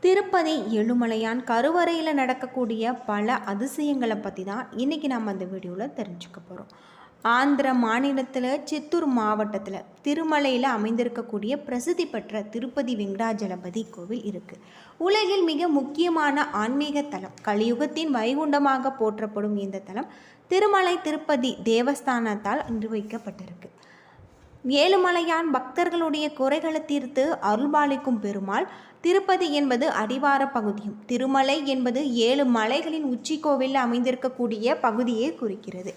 திருப்பதி ஏழுமலையான் கருவறையில் நடக்கக்கூடிய பல அதிசயங்களை பற்றி தான் இன்றைக்கி நம்ம அந்த வீடியோவில் தெரிஞ்சுக்க போகிறோம். ஆந்திர மாநிலத்தில் சித்தூர் மாவட்டத்தில் திருமலையில் அமைந்திருக்கக்கூடிய பிரசித்தி பெற்ற திருப்பதி வெங்கடாஜலபதி கோவில் இருக்குது. உலகில் மிக முக்கியமான ஆன்மீக தலம், கலியுகத்தின் வைகுண்டமாக போற்றப்படும் இந்த தலம் திருமலை திருப்பதி தேவஸ்தானத்தால் நிர்வகிக்கப்பட்டிருக்கு. ஏழுமலையான் பக்தர்களுடைய குறைகளை தீர்த்து அருள்பாலிக்கும் பெருமாள். திருப்பதி என்பது அடிவார பகுதியும், திருமலை என்பது 7 மலைகளின் உச்சி கோவிலில் அமைந்திருக்கக்கூடிய பகுதியை குறிக்கிறது.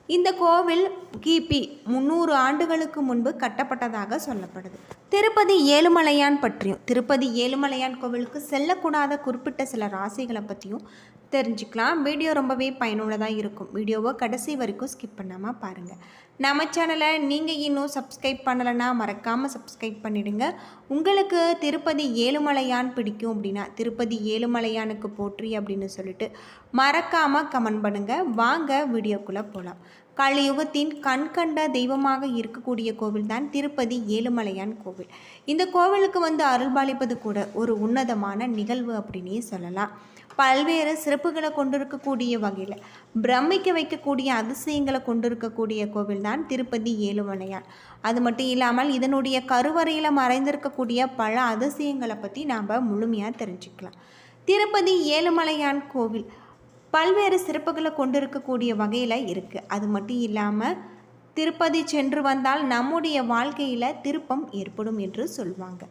இந்த கோவில் கிபி 300 ஆண்டுகளுக்கு முன்பு கட்டப்பட்டதாக சொல்லப்படுது. திருப்பதி ஏழுமலையான் பற்றியும், திருப்பதி ஏழுமலையான் கோவிலுக்கு செல்லக்கூடாத குறிப்பிட்ட சில ராசிகளை பற்றியும் தெரிஞ்சுக்கலாம். வீடியோ ரொம்பவே பயனுள்ளதாக இருக்கும். வீடியோவை கடைசி வரைக்கும் ஸ்கிப் பண்ணாமல் பாருங்கள். நம்ம சேனலை நீங்கள் இன்னும் சப்ஸ்கிரைப் பண்ணலைன்னா மறக்காமல் சப்ஸ்கிரைப் பண்ணிவிடுங்க. உங்களுக்கு திருப்பதி ஏழுமலையான் பிடிக்கும் அப்படின்னா திருப்பதி ஏழுமலையானுக்கு போற்றி அப்படின்னு சொல்லிட்டு மறக்காமல் கமெண்ட் பண்ணுங்கள். வாங்க வீடியோக்குள்ளே போகலாம். கலியுகத்தின் கண்கண்ட தெய்வமாக இருக்கக்கூடிய கோவில் தான் திருப்பதி ஏழுமலையான் கோவில். இந்த கோவிலுக்கு அருள்பாலிப்பது கூட ஒரு உன்னதமான நிகழ்வு அப்படின்னே சொல்லலாம். பல்வேறு சிறப்புகளை கொண்டிருக்கக்கூடிய வகையில் பிரமிக்க வைக்கக்கூடிய அதிசயங்களை கொண்டிருக்கக்கூடிய கோவில் தான் திருப்பதி ஏழுமலையான். அது மட்டும் இல்லாமல் இதனுடைய கருவறையில் மறைந்திருக்கக்கூடிய பல அதிசயங்களை பற்றி நாம் முழுமையாக தெரிஞ்சுக்கலாம். திருப்பதி ஏழுமலையான் கோவில் பல்வேறு சிறப்புகளை கொண்டிருக்கக்கூடிய வகையில் இருக்குது. அது மட்டும் இல்லாமல் திருப்பதி சென்று வந்தால் நம்முடைய வாழ்க்கையில் திருப்பம் ஏற்படும் என்று சொல்லுவாங்க.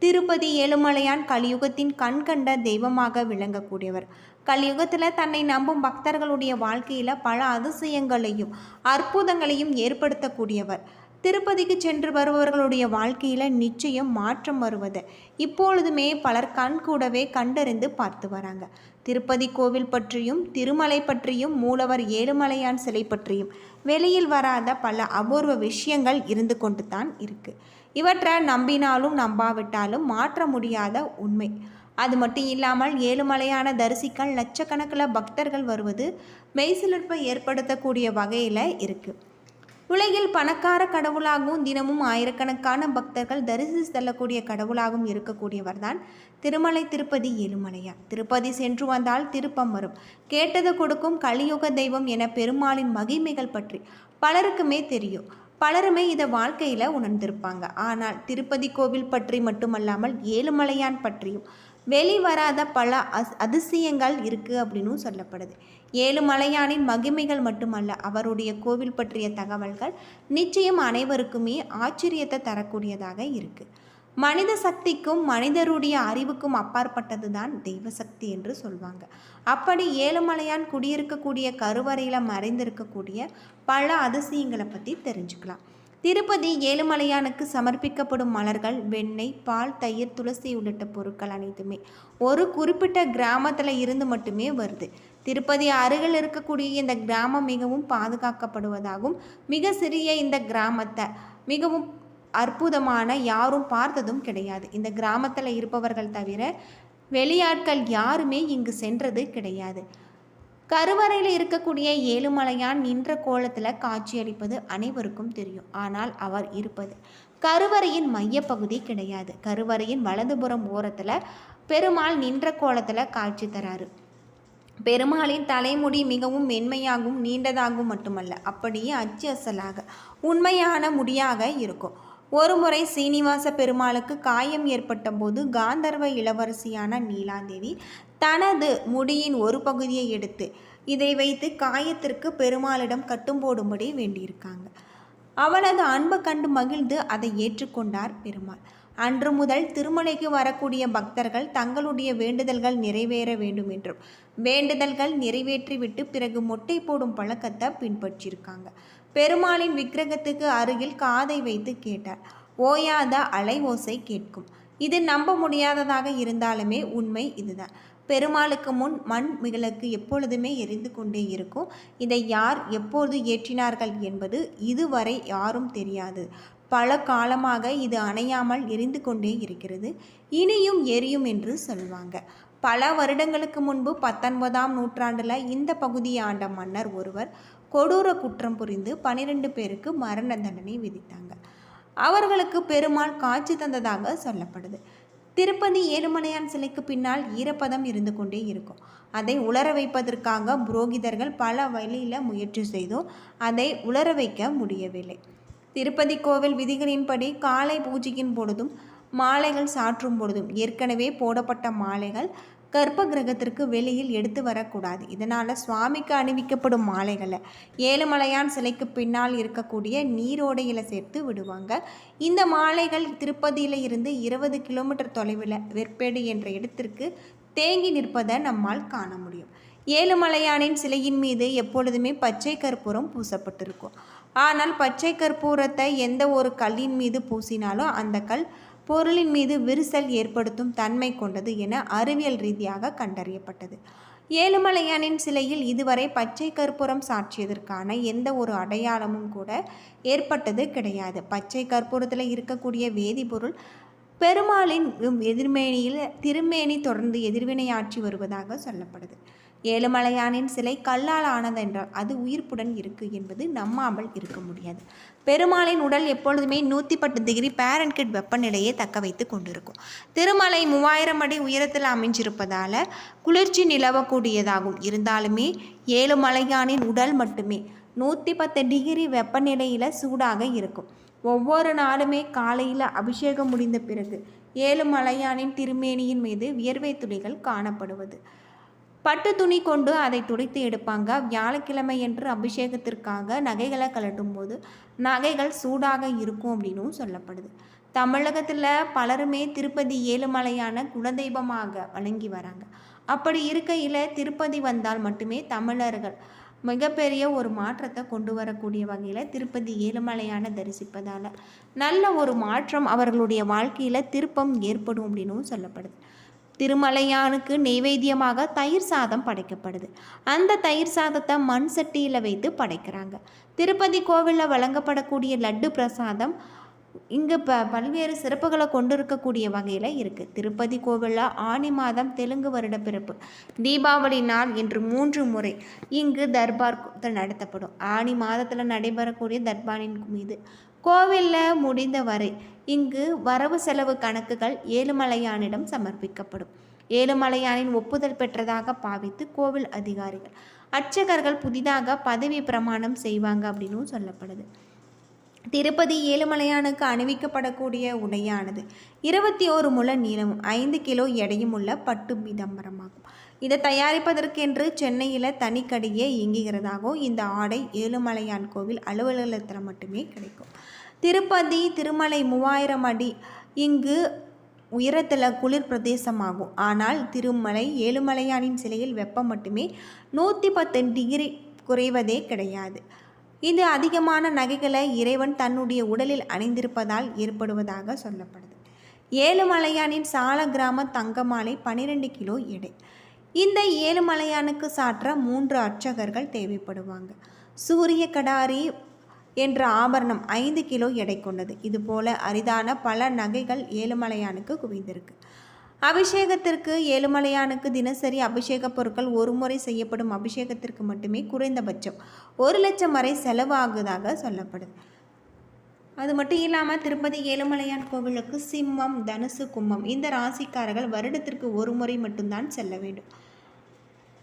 திருப்பதி ஏழுமலையான் கலியுகத்தின் கண்கண்ட தெய்வமாக விளங்கக்கூடியவர். கலியுகத்தில் தன்னை நம்பும் பக்தர்களுடைய வாழ்க்கையில் பல அதிசயங்களையும் அற்புதங்களையும் ஏற்படுத்தக்கூடியவர். திருப்பதிக்கு சென்று வருபவர்களுடைய வாழ்க்கையில் நிச்சயம் மாற்றம் வருவது இப்பொழுதுமே பலர் கண்கூடவே கண்டறிந்து பார்த்து வராங்க. திருப்பதி கோவில் பற்றியும் திருமலை பற்றியும் மூலவர் ஏழுமலையான் சிலை பற்றியும் வெளியில் வராத பல அபூர்வ விஷயங்கள் இருந்து கொண்டு தான் இருக்குது. இவற்றை நம்பினாலும் நம்பாவிட்டாலும் மாற்ற முடியாத உண்மை. அது மட்டும் இல்லாமல் ஏழுமலையான தரிசிக்க லட்சக்கணக்கில் பக்தர்கள் வருவது மெய்சிலிர்ப்பை ஏற்படுத்தக்கூடிய வகையில் இருக்குது. உலகில் பணக்கார கடவுளாகவும் தினமும் ஆயிரக்கணக்கான பக்தர்கள் தரிசி செல்லக்கூடிய கடவுளாகவும் இருக்கக்கூடியவர் தான் திருமலை திருப்பதி ஏழுமலையான். திருப்பதி சென்று வந்தால் திருப்பம் வரும், கேட்டது கொடுக்கும் கலியுக தெய்வம் என பெருமாளின் மகிமைகள் பற்றி பலருக்குமே தெரியும். பலருமே இதை வாழ்க்கையில் உணர்ந்திருப்பாங்க. ஆனால் திருப்பதி கோவில் பற்றி மட்டுமல்லாமல் ஏழுமலையான் பற்றியும் வெளிவராத பல அதிசயங்கள் இருக்குது அப்படின்னு சொல்லப்படுது. ஏழுமலையானின் மகிமைகள் மட்டுமல்ல, அவருடைய கோவில் பற்றிய தகவல்கள் நிச்சயம் அனைவருக்குமே ஆச்சரியத்தை தரக்கூடியதாக இருக்குது. மனித சக்திக்கும் மனிதருடைய அறிவுக்கும் அப்பாற்பட்டது தான் தெய்வ சக்தி என்று சொல்வாங்க. அப்படி ஏழுமலையான் குடியிருக்கக்கூடிய கருவறையில் மறைந்திருக்கக்கூடிய பல அதிசயங்களை பற்றி தெரிஞ்சுக்கலாம். திருப்பதி ஏழுமலையானுக்கு சமர்ப்பிக்கப்படும் மலர்கள், வெண்ணெய், பால், தயிர், துளசி உள்ளிட்ட பொருட்கள் அனைத்துமே ஒரு குறிப்பிட்ட கிராமத்தில் இருந்து மட்டுமே வருது. திருப்பதி அருகில் இருக்கக்கூடிய இந்த கிராமம் மிகவும் பாதுகாக்கப்படுவதாகவும் மிக சிறிய இந்த கிராமத்தை மிகவும் அற்புதமான யாரும் பார்த்ததும் கிடையாது. இந்த கிராமத்தில் இருப்பவர்கள் தவிர வெளியாட்கள் யாருமே இங்கு சென்றது கிடையாது. கருவறையில் இருக்கக்கூடிய ஏழுமலையான் நின்ற கோலத்தில் காட்சியளிப்பது அனைவருக்கும் தெரியும். ஆனால் அவர் இருப்பது கருவறையின் மையப்பகுதி கிடையாது. கருவறையின் வலதுபுறம் ஓரத்தில் பெருமாள் நின்ற கோலத்தில் காட்சி தராரு. பெருமாளின் தலைமுடி மிகவும் மென்மையாகவும் நீண்டதாகவும் மட்டுமல்ல, அப்படியே அச்சு அசலாக உண்மையான முடியாக இருக்கும். ஒருமுறை சீனிவாச பெருமாளுக்கு காயம் ஏற்பட்ட போது காந்தர்வ இளவரசியான நீலாதேவி தனது முடியின் ஒரு பகுதியை எடுத்து இதை வைத்து காயத்திற்கு பெருமாளிடம் கட்டும் போடும்படி வேண்டியிருக்காங்க. அவளது அன்பு கண்டு மகிழ்ந்து அதை ஏற்றுக்கொண்டார் பெருமாள். அன்று முதல் திருமலைக்கு வரக்கூடிய பக்தர்கள் தங்களுடைய வேண்டுதல்கள் நிறைவேற வேண்டும் என்றும் வேண்டுதல்கள் நிறைவேற்றிவிட்டு பிறகு மொட்டை போடும் பழக்கத்தை பின்பற்றியிருக்காங்க. பெருமாளின் விக்கிரகத்துக்கு அருகில் காதை வைத்து கேட்டார். ஓயாத அலை ஓசை கேட்கும். இது நம்ப முடியாததாக இருந்தாலுமே உண்மை இதுதான். பெருமாளுக்கு முன் மண் விளக்கு எப்பொழுதுமே எரிந்து கொண்டே இருக்கும். இதை யார் எப்போது ஏற்றினார்கள் என்பது இதுவரை யாரும் தெரியாது. பல காலமாக இது அணையாமல் எரிந்து கொண்டே இருக்கிறது, இனியும் எரியும் என்று சொல்வாங்க. பல வருடங்களுக்கு முன்பு 19ஆம் நூற்றாண்டில் இந்த பகுதியை ஆண்ட மன்னர் ஒருவர் கொடூர குற்றம் புரிந்து 12 பேருக்கு மரண தண்டனை விதித்தாங்க. அவர்களுக்கு பெருமாள் காட்சி தந்ததாக சொல்லப்படுது. திருப்பதி ஏழுமலையான் சிலைக்கு பின்னால் ஈரப்பதம் இருந்து கொண்டே இருக்கும். அதை உலர வைப்பதற்காக புரோகிதர்கள் பல வழியில் முயற்சி செய்தும் அதை உலர வைக்க முடியவில்லை. திருப்பதி கோவில் விதிகளின்படி காலை பூஜையின் பொழுதும் மாலைகள் சாற்றும் பொழுதும் ஏற்கனவே போடப்பட்ட மாலைகள் கர்ப்ப கிரகத்திற்கு வெளியில் எடுத்து வரக்கூடாது. இதனால் சுவாமிக்கு அணிவிக்கப்படும் மாலைகளை ஏழுமலையான் சிலைக்கு பின்னால் இருக்கக்கூடிய நீரோடையில் சேர்த்து விடுவாங்க. இந்த மாலைகள் திருப்பதியில் இருந்து 20 கிலோமீட்டர் தொலைவில் வெற்பேடு என்ற இடத்திற்கு தேங்கி நிற்பதை நம்மால் காண முடியும். ஏழுமலையானின் சிலையின் மீது எப்பொழுதுமே பச்சை கற்பூரம் பூசப்பட்டிருக்கும். ஆனால் பச்சை கற்பூரத்தை எந்த ஒரு கல்லின் மீது பூசினாலும் அந்த கல் பொருளின் மீது விரிசல் ஏற்படுத்தும் தன்மை கொண்டது என அறிவியல் ரீதியாக கண்டறியப்பட்டது. ஏழுமலையானின் சிலையில் இதுவரை பச்சை கற்பூரம் சாற்றியதற்கான எந்த ஒரு அடையாளமும் கூட ஏற்பட்டது கிடையாது. பச்சை கற்பூரத்தில் இருக்கக்கூடிய வேதிப்பொருள் பெருமாளின் எதிர்மேனியில் திருமேனி தொடர்ந்து எதிர்வினையாற்றி வருவதாக சொல்லப்படுது. ஏழுமலையானின் சிலை கல்லால் ஆனதென்றால் அது உயிர்ப்புடன் இருக்குது என்பது நம்மாமல் இருக்க முடியாது. பெருமாளின் உடல் எப்பொழுதுமே 110 டிகிரி பாரன்ஹீட் வெப்பநிலையை தக்க வைத்து கொண்டிருக்கும். திருமலை 3000 அடி உயரத்தில் அமைஞ்சிருப்பதால் குளிர்ச்சி நிலவக்கூடியதாகும். இருந்தாலுமே ஏழுமலையானின் உடல் மட்டுமே 110 டிகிரி வெப்பநிலையில் சூடாக இருக்கும். ஒவ்வொரு நாளுமே காலையில் அபிஷேகம் முடிந்த பிறகு ஏழுமலையானின் திருமேனியின் மீது வியர்வை துளிகள் காணப்படுவது. பட்டு துணி கொண்டு அதை துடைத்து எடுப்பாங்க. வியாழக்கிழமை என்று அபிஷேகத்திற்காக நகைகளை கலட்டும் போது நகைகள் சூடாக இருக்கும் அப்படின்னும் சொல்லப்படுது. தமிழகத்தில் பலருமே திருப்பதி ஏழுமலையான குலதெய்வமாக வணங்கி வராங்க. அப்படி இருக்கையில் திருப்பதி வந்தால் மட்டுமே தமிழர்கள் மிகப்பெரிய ஒரு மாற்றத்தை கொண்டு வரக்கூடிய வகையில் திருப்பதி ஏழுமலையான தரிசிப்பதால் நல்ல ஒரு மாற்றம் அவர்களுடைய வாழ்க்கையில் திருப்பம் ஏற்படும் அப்படின்னும் சொல்லப்படுது. திருமலையானுக்கு நெய்வேத்தியமாக தயிர் சாதம் படைக்கப்படுது. அந்த தயிர் சாதத்தை மண் சட்டியில் வைத்து படைக்கிறாங்க. திருப்பதி கோவிலில் வழங்கப்படக்கூடிய லட்டு பிரசாதம் இங்கு பல்வேறு சிறப்புகளை கொண்டு இருக்கக்கூடிய வகையில் இருக்குது. திருப்பதி கோவிலில் ஆனி மாதம் தெலுங்கு வருட பிறப்பு தீபாவளி நாள் என்று 3 முறை இங்கு தர்பார் நடத்தப்படும். ஆனி மாதத்தில் நடைபெறக்கூடிய தர்பாரின் மீது கோவிலில் முடிந்த வரை இங்கு வரவு செலவு கணக்குகள் ஏழுமலையானிடம் சமர்ப்பிக்கப்படும். ஏழுமலையானின் ஒப்புதல் பெற்றதாக பாவித்து கோவில் அதிகாரிகள் அர்ச்சகர்கள் புதிதாக பதவி பிரமாணம் செய்வாங்க அப்படின்னு சொல்லப்படுது. திருப்பதி ஏழுமலையானுக்கு அணிவிக்கப்படக்கூடிய உடையானது 21 முழ நீளமும் 5 கிலோ எடையும் உள்ள பட்டு பீதாம்பரமாகும். இதை தயாரிப்பதற்கென்று சென்னையில் தனிக்கடையே இயங்குகிறதாகவும் இந்த ஆடை ஏழுமலையான் கோவில் அலுவலகத்தில் மட்டுமே கிடைக்கும். திருப்பதி திருமலை 3000 அடி இங்கு உயரத்தில் குளிர் பிரதேசமாகும். ஆனால் திருமலை ஏழுமலையானின் சிலையில் வெப்பம் மட்டுமே 110 டிகிரி குறைவதே கிடையாது. இது அதிகமான நகைகளை இறைவன் தன்னுடைய உடலில் அணிந்திருப்பதால் ஏற்படுவதாக சொல்லப்படுது. ஏழுமலையானின் சால கிராம தங்கமாலை 12 கிலோ எடை. இந்த ஏழுமலையானுக்கு சாற்ற 3 அர்ச்சகர்கள் தேவைப்படுவாங்க. சூரிய கடாரி என்ற ஆபரணம் 5 கிலோ எடை கொண்டது. இதுபோல அரிதான பல நகைகள் ஏழுமலையானுக்கு குவிந்திருக்கு. அபிஷேகத்திற்கு ஏழுமலையானுக்கு தினசரி அபிஷேக பொருட்கள் ஒரு முறை செய்யப்படும் அபிஷேகத்திற்கு மட்டுமே குறைந்தபட்சம் 1 லட்சம் வரை செலவாகுவதாக சொல்லப்படுது. அது மட்டும் இல்லாமல் திருப்பதி ஏழுமலையான் கோவிலுக்கு சிம்மம், தனுசு, கும்பம் இந்த ராசிக்காரர்கள் வருடத்திற்கு ஒரு முறை மட்டும்தான் செல்ல வேண்டும்.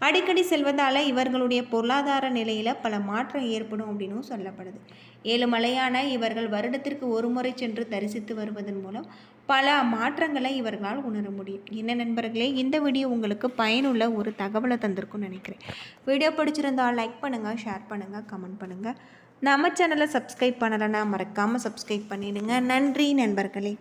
அடிக்கடி செல்வதால் இவர்களுடைய பொருளாதார நிலையில் பல மாற்றம் ஏற்படும் அப்படின்னு சொல்லப்படுது. ஏழுமலையான இவர்கள் வருடத்திற்கு ஒரு முறை சென்று தரிசித்து வருவதன் மூலம் பல மாற்றங்களை இவர்களால் உணர முடியும். என்ன நண்பர்களே, இந்த வீடியோ உங்களுக்கு பயனுள்ள ஒரு தகவலை தந்திருக்கும்னு நினைக்கிறேன். வீடியோ பிடிச்சிருந்தால் லைக் பண்ணுங்கள், ஷேர் பண்ணுங்கள், கமெண்ட் பண்ணுங்கள். நம்ம சேனலை சப்ஸ்கிரைப் பண்ணலைன்னா மறக்காமல் சப்ஸ்கிரைப் பண்ணிடுங்க. நன்றி நண்பர்களே.